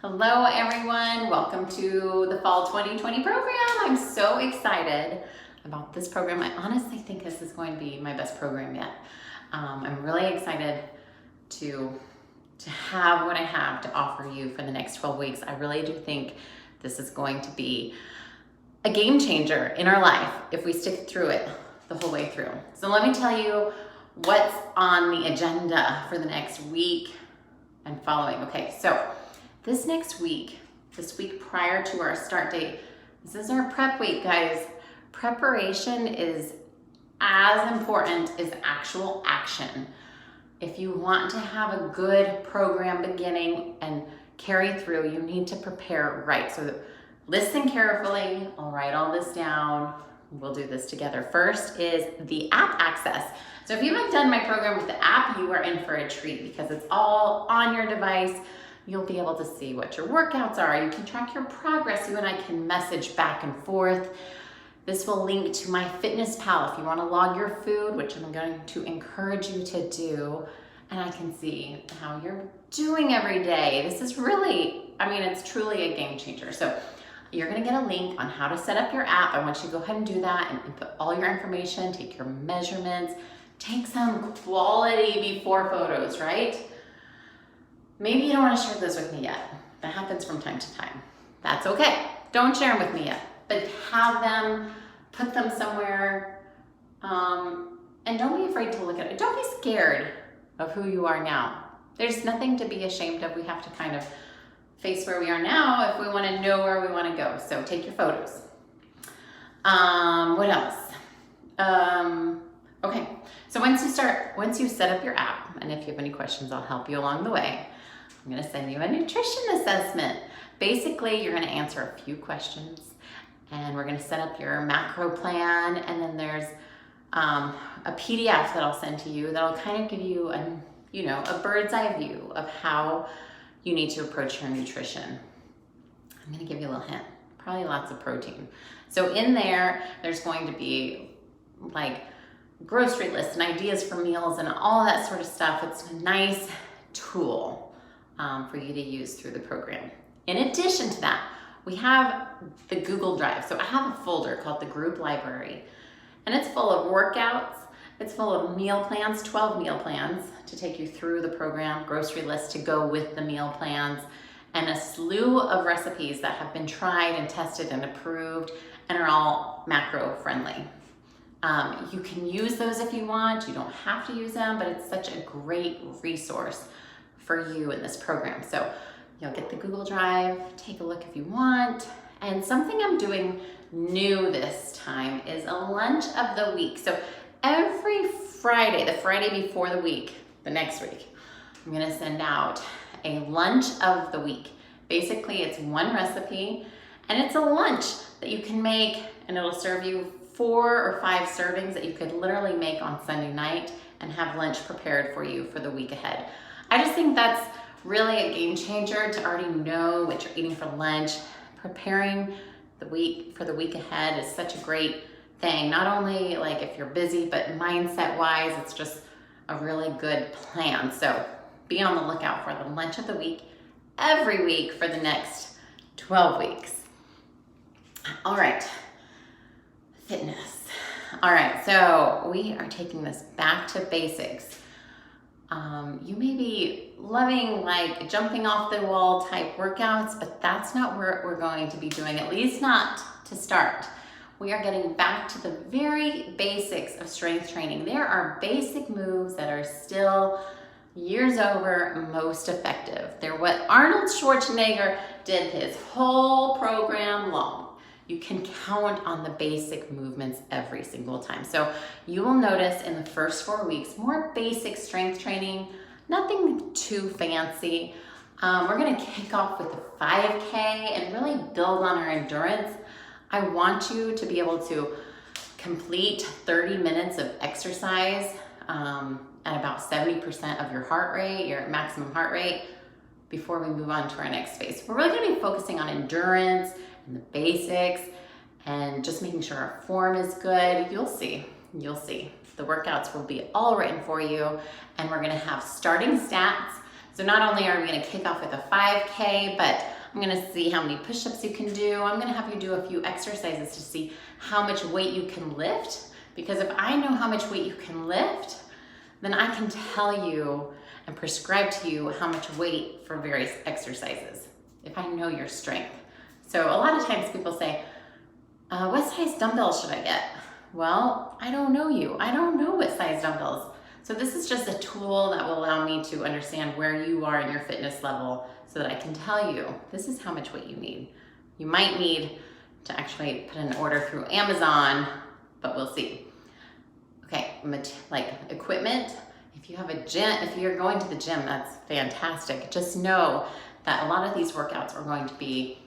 Hello everyone, welcome to the Fall 2020 program. I'm so excited about this program. I honestly think this is going to be my best program yet. I'm really excited to have what I have to offer you for the next 12 weeks. I really do think this is going to be a game changer in our life if we stick through it the whole way through. So let me tell you what's on the agenda for the next week and following. Okay, so this week prior to our start date, this is our prep week, guys. Preparation is as important as actual action. If you want to have a good program beginning and carry through, you need to prepare right. So listen carefully. I'll write all this down. We'll do this together. First is the app access. So if you haven't done my program with the app, you are in for a treat because it's all on your device. You'll be able to see what your workouts are. You can track your progress. You and I can message back and forth. This will link to MyFitnessPal if you want to log your food, which I'm going to encourage you to do. And I can see how you're doing every day. This is really, it's truly a game changer. So you're going to get a link on how to set up your app. I want you to go ahead and do that and input all your information, take your measurements, take some quality before photos, right? Maybe you don't want to share those with me yet. That happens from time to time. That's okay. Don't share them with me yet, but have them, put them somewhere, and don't be afraid to look at it. Don't be scared of who you are now. There's nothing to be ashamed of. We have to kind of face where we are now if we want to know where we want to go. So take your photos. What else? Okay, so once you set up your app, and if you have any questions, I'll help you along the way. I'm going to send you a nutrition assessment. Basically, you're going to answer a few questions and we're going to set up your macro plan. And then there's a PDF that I'll send to you that'll kind of give you a bird's eye view of how you need to approach your nutrition. I'm going to give you a little hint, probably lots of protein. So in there's going to be like grocery lists and ideas for meals and all that sort of stuff. It's a nice tool for you to use through the program. In addition to that, we have the Google Drive. So I have a folder called the Group Library, and it's full of workouts. It's full of meal plans, 12 meal plans to take you through the program, grocery lists to go with the meal plans, and a slew of recipes that have been tried and tested and approved and are all macro friendly. You can use those if you want. You don't have to use them, but it's such a great resource for you in this program. So you'll get the Google Drive, take a look if you want. And something I'm doing new this time is a lunch of the week. So every Friday, the Friday before the week, the next week, I'm gonna send out a lunch of the week. Basically, it's one recipe and it's a lunch that you can make, and it'll serve you 4 or 5 servings that you could literally make on Sunday night and have lunch prepared for you for the week ahead. I just think that's really a game changer to already know what you're eating for lunch. Preparing the week for the week ahead is such a great thing. Not only like if you're busy, but mindset wise, it's just a really good plan. So be on the lookout for the lunch of the week every week for the next 12 weeks. All right, fitness. All right, so we are taking this back to basics. You may be loving like jumping off the wall type workouts, but that's not what we're going to be doing, at least not to start. We are getting back to the very basics of strength training. There are basic moves that are still years over most effective. They're what Arnold Schwarzenegger did his whole program long. You can count on the basic movements every single time. So you will notice in the first 4 weeks, more basic strength training, nothing too fancy. We're gonna kick off with the 5K and really build on our endurance. I want you to be able to complete 30 minutes of exercise at about 70% of your heart rate, your maximum heart rate, before we move on to our next phase. We're really gonna be focusing on endurance and the basics and just making sure our form is good. You'll see. The workouts will be all written for you, and we're gonna have starting stats So not only are we gonna kick off with a 5K, but I'm gonna see how many push-ups you can do. I'm gonna have you do a few exercises to see how much weight you can lift, because if I know how much weight you can lift, then I can tell you and prescribe to you how much weight for various exercises, if I know your strength. So a lot of times people say, what size dumbbells should I get? Well, I don't know you. I don't know what size dumbbells. So this is just a tool that will allow me to understand where you are in your fitness level so that I can tell you, this is how much weight you need. You might need to actually put an order through Amazon, but we'll see. Okay, like equipment, if you have a gym, if you're going to the gym, that's fantastic. Just know that a lot of these workouts are going to be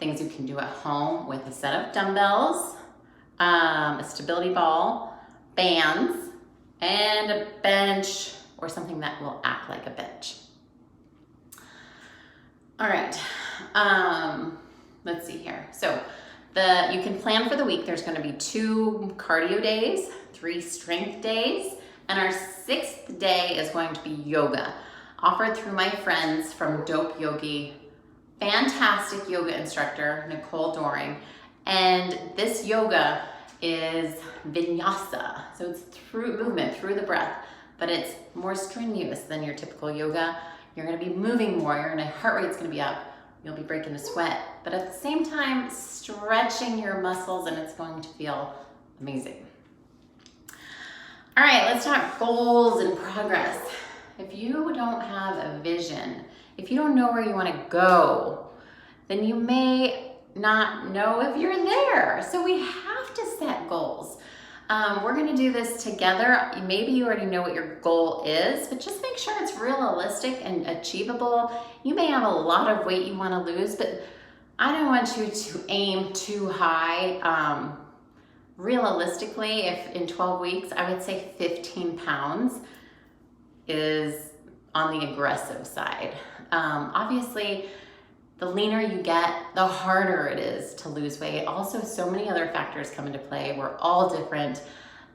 things you can do at home with a set of dumbbells, a stability ball, bands, and a bench or something that will act like a bench. All right, let's see here. So you can plan for the week. There's gonna be 2 cardio days, 3 strength days, and our 6th day is going to be yoga, offered through my friends from Dope Yogi, fantastic yoga instructor, Nicole Doring. And this yoga is vinyasa. So it's through movement, through the breath, but it's more strenuous than your typical yoga. You're gonna be moving more, your heart rate's gonna be up, you'll be breaking a sweat, but at the same time, stretching your muscles, and it's going to feel amazing. All right, let's talk goals and progress. If you don't have a vision, if you don't know where you wanna go, then you may not know if you're there. So we have to set goals. We're gonna do this together. Maybe you already know what your goal is, but just make sure it's realistic and achievable. You may have a lot of weight you wanna lose, but I don't want you to aim too high. Realistically, if in 12 weeks, I would say 15 pounds is on the aggressive side. Obviously, the leaner you get, the harder it is to lose weight. Also, so many other factors come into play. We're all different,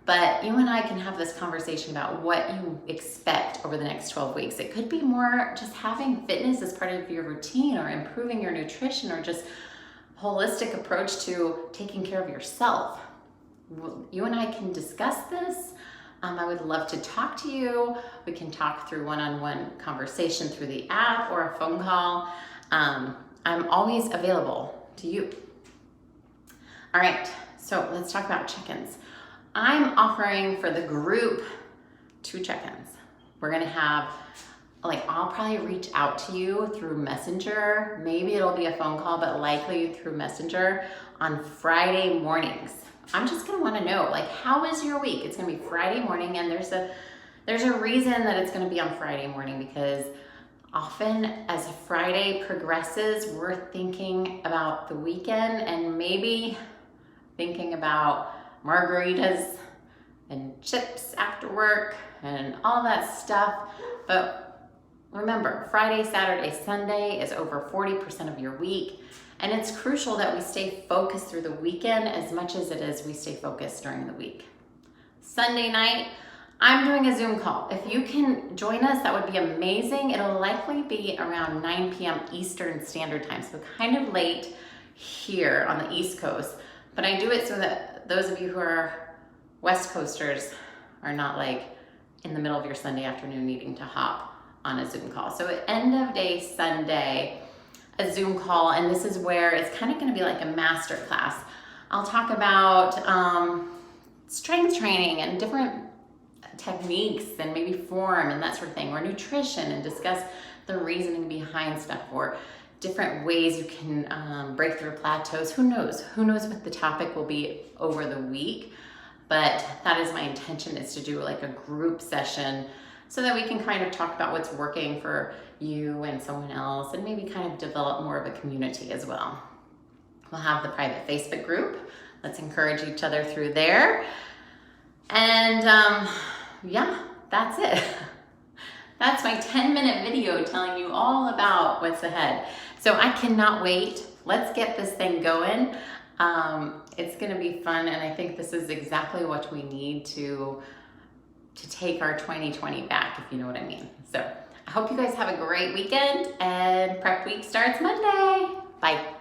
but you and I can have this conversation about what you expect over the next 12 weeks. It could be more just having fitness as part of your routine, or improving your nutrition, or just a holistic approach to taking care of yourself. You and I can discuss this. I would love to talk to you. We can talk through one-on-one conversation through the app or a phone call. I'm always available to you. All right, so let's talk about check-ins. I'm offering for the group 2 check-ins. We're gonna have, I'll probably reach out to you through Messenger. Maybe it'll be a phone call, but likely through Messenger on Friday mornings. I'm just gonna wanna know, how is your week? It's gonna be Friday morning, and there's a reason that it's gonna be on Friday morning, because often as Friday progresses, we're thinking about the weekend and maybe thinking about margaritas and chips after work and all that stuff. But remember, Friday, Saturday, Sunday is over 40% of your week. And it's crucial that we stay focused through the weekend as much as it is we stay focused during the week. Sunday night, I'm doing a Zoom call. If you can join us, that would be amazing. It'll likely be around 9 p.m. Eastern Standard Time, so kind of late here on the East Coast. But I do it so that those of you who are West Coasters are not in the middle of your Sunday afternoon needing to hop on a Zoom call. So at end of day Sunday, a Zoom call, and this is where it's kind of going to be like a master class. I'll talk about strength training and different techniques and maybe form and that sort of thing, or nutrition, and discuss the reasoning behind stuff, or different ways you can break through plateaus. Who knows what the topic will be over the week, but that is my intention, is to do a group session so that we can kind of talk about what's working for you and someone else, and maybe kind of develop more of a community as well. We'll have the private Facebook group. Let's encourage each other through there. And yeah, that's it. That's my 10-minute video telling you all about what's ahead. So I cannot wait. Let's get this thing going. It's gonna be fun, and I think this is exactly what we need to take our 2020 back, if you know what I mean. So I hope you guys have a great weekend, and prep week starts Monday. Bye.